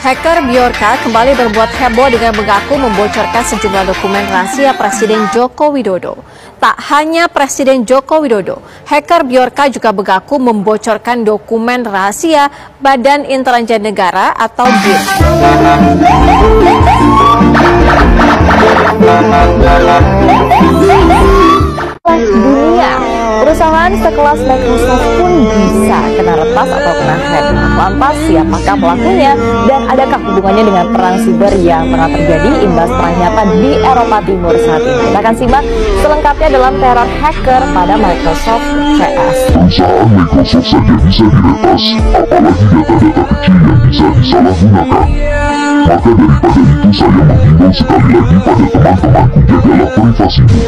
Hacker Bjorka kembali berbuat heboh dengan mengaku membocorkan sejumlah dokumen rahasia Presiden Joko Widodo. Tak hanya Presiden Joko Widodo, hacker Bjorka juga mengaku membocorkan dokumen rahasia Badan Intelijen Negara atau BIN. Dunia, perusahaan sekelas Microsoft pun bisa kena retas atau kena hack. Lantas siapakah pelakunya dan adakah hubungannya dengan perang siber yang tengah terjadi imbas perang nyata di Eropa Timur saat ini? Kita akan simak selengkapnya dalam teror hacker pada Microsoft CS. Perusahaan Microsoft saja bisa diretas, apalagi data-data kecil yang bisa disalahgunakan. Maka daripada itu saya menghimbau sekali lagi pada teman-temanku, jagalah privasimu.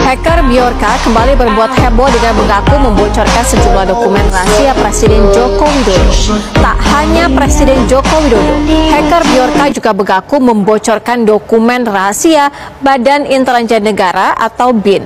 Hacker Bjorka kembali berbuat heboh dengan mengaku membocorkan sejumlah dokumen rahasia Presiden Joko Widodo. Tak hanya Presiden Joko Widodo, hacker Bjorka juga mengaku membocorkan dokumen rahasia Badan Intelijen Negara atau BIN.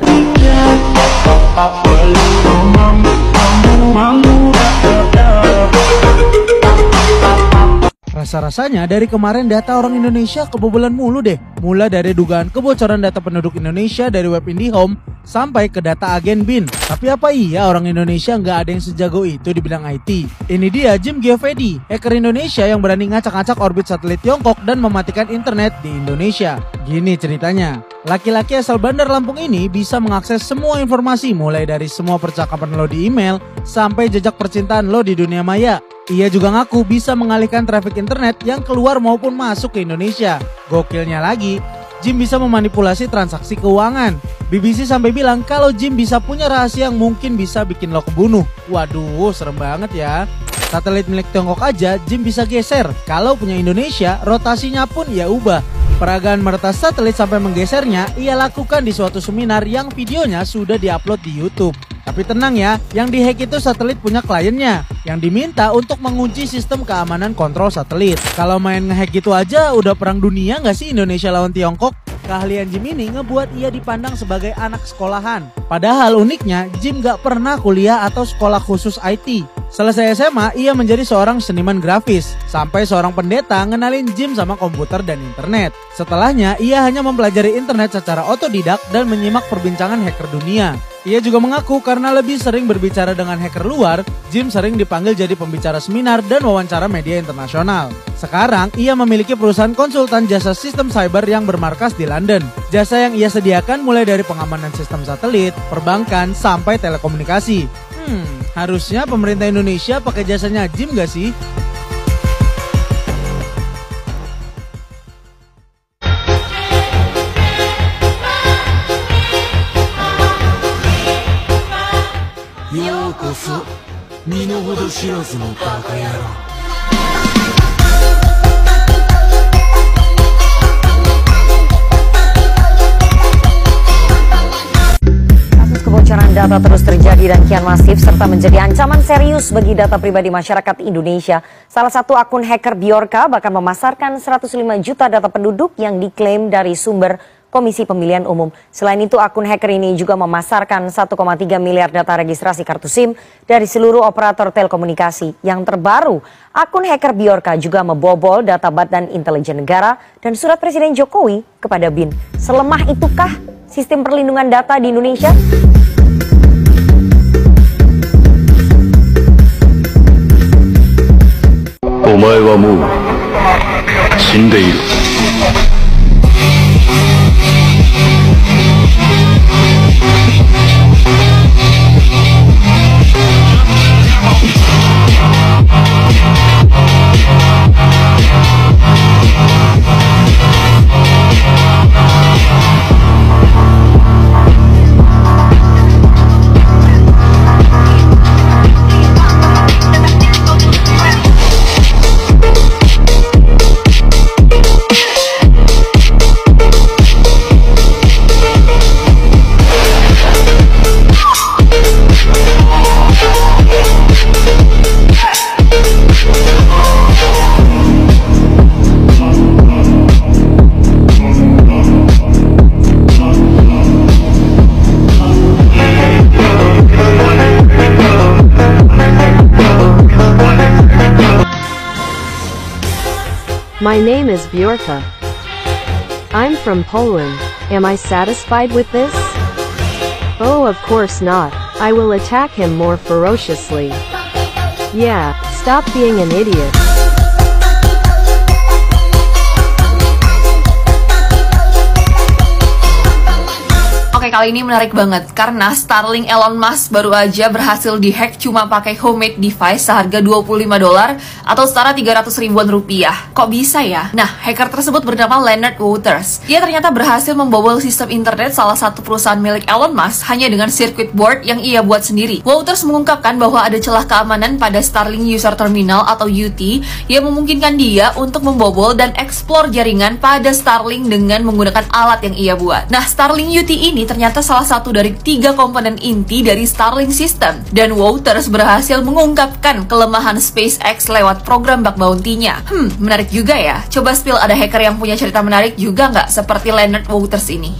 Rasa-rasanya dari kemarin data orang Indonesia kebobolan mulu deh. Mulai dari dugaan kebocoran data penduduk Indonesia dari web IndiHome sampai ke data agen BIN. Tapi apa iya orang Indonesia nggak ada yang sejago itu di bidang IT? Ini dia Jim Geovedi, hacker Indonesia yang berani ngacak-ngacak orbit satelit Tiongkok dan mematikan internet di Indonesia. Gini ceritanya, laki-laki asal Bandar Lampung ini bisa mengakses semua informasi mulai dari semua percakapan lo di email sampai jejak percintaan lo di dunia maya. Ia juga ngaku bisa mengalihkan traffic internet yang keluar maupun masuk ke Indonesia. Gokilnya lagi, Jim bisa memanipulasi transaksi keuangan. BBC sampai bilang kalau Jim bisa punya rahasia yang mungkin bisa bikin lo kebunuh. Waduh, serem banget ya. Satelit milik Tiongkok aja Jim bisa geser. Kalau punya Indonesia, rotasinya pun ia ubah. Peragaan meretas satelit sampai menggesernya ia lakukan di suatu seminar yang videonya sudah diupload di YouTube. Tapi tenang ya, yang dihack itu satelit punya kliennya yang diminta untuk mengunci sistem keamanan kontrol satelit. Kalau main ngehack gitu aja udah perang dunia nggak sih Indonesia lawan Tiongkok? Keahlian Jim ini ngebuat ia dipandang sebagai anak sekolahan. Padahal uniknya Jim nggak pernah kuliah atau sekolah khusus IT. Selesai SMA, ia menjadi seorang seniman grafis. Sampai seorang pendeta ngenalin Jim sama komputer dan internet. Setelahnya, ia hanya mempelajari internet secara otodidak dan menyimak perbincangan hacker dunia. Ia juga mengaku karena lebih sering berbicara dengan hacker luar, Jim sering dipanggil jadi pembicara seminar dan wawancara media internasional. Sekarang, ia memiliki perusahaan konsultan jasa sistem cyber yang bermarkas di London. Jasa yang ia sediakan mulai dari pengamanan sistem satelit, perbankan, sampai telekomunikasi. Harusnya pemerintah Indonesia pakai jasanya Jim gak sih? Kebocoran data terus terjadi dan kian masif serta menjadi ancaman serius bagi data pribadi masyarakat Indonesia. Salah satu akun hacker Bjorka bahkan memasarkan 105 juta data penduduk yang diklaim dari sumber Komisi Pemilihan Umum. Selain itu, akun hacker ini juga memasarkan 1,3 miliar data registrasi kartu SIM dari seluruh operator telekomunikasi. Yang terbaru, akun hacker Bjorka juga membobol data Badan Intelijen Negara dan surat Presiden Jokowi kepada BIN. Selemah itukah sistem perlindungan data di Indonesia? Omae wa mou shindeiru. My name is Bjorka. I'm from Poland. Am I satisfied with this? Oh, of course not. I will attack him more ferociously. Yeah, stop being an idiot. Oke, kali ini menarik banget karena Starlink Elon Musk baru aja berhasil dihack cuma pakai homemade device seharga $25 atau setara 300 ribuan rupiah. Kok bisa ya? Nah, hacker tersebut bernama Leonard Wouters. Dia ternyata berhasil membobol sistem internet salah satu perusahaan milik Elon Musk hanya dengan circuit board yang ia buat sendiri. Wouters mengungkapkan bahwa ada celah keamanan pada Starlink User Terminal atau UT yang memungkinkan dia untuk membobol dan eksplor jaringan pada Starlink dengan menggunakan alat yang ia buat. Nah, Starlink UT ini ternyata salah satu dari 3 komponen inti dari Starlink System, dan Wouters berhasil mengungkapkan kelemahan SpaceX lewat program bug bounty-nya. Menarik juga ya. Coba spill, ada hacker yang punya cerita menarik juga nggak seperti Leonard Wouters ini?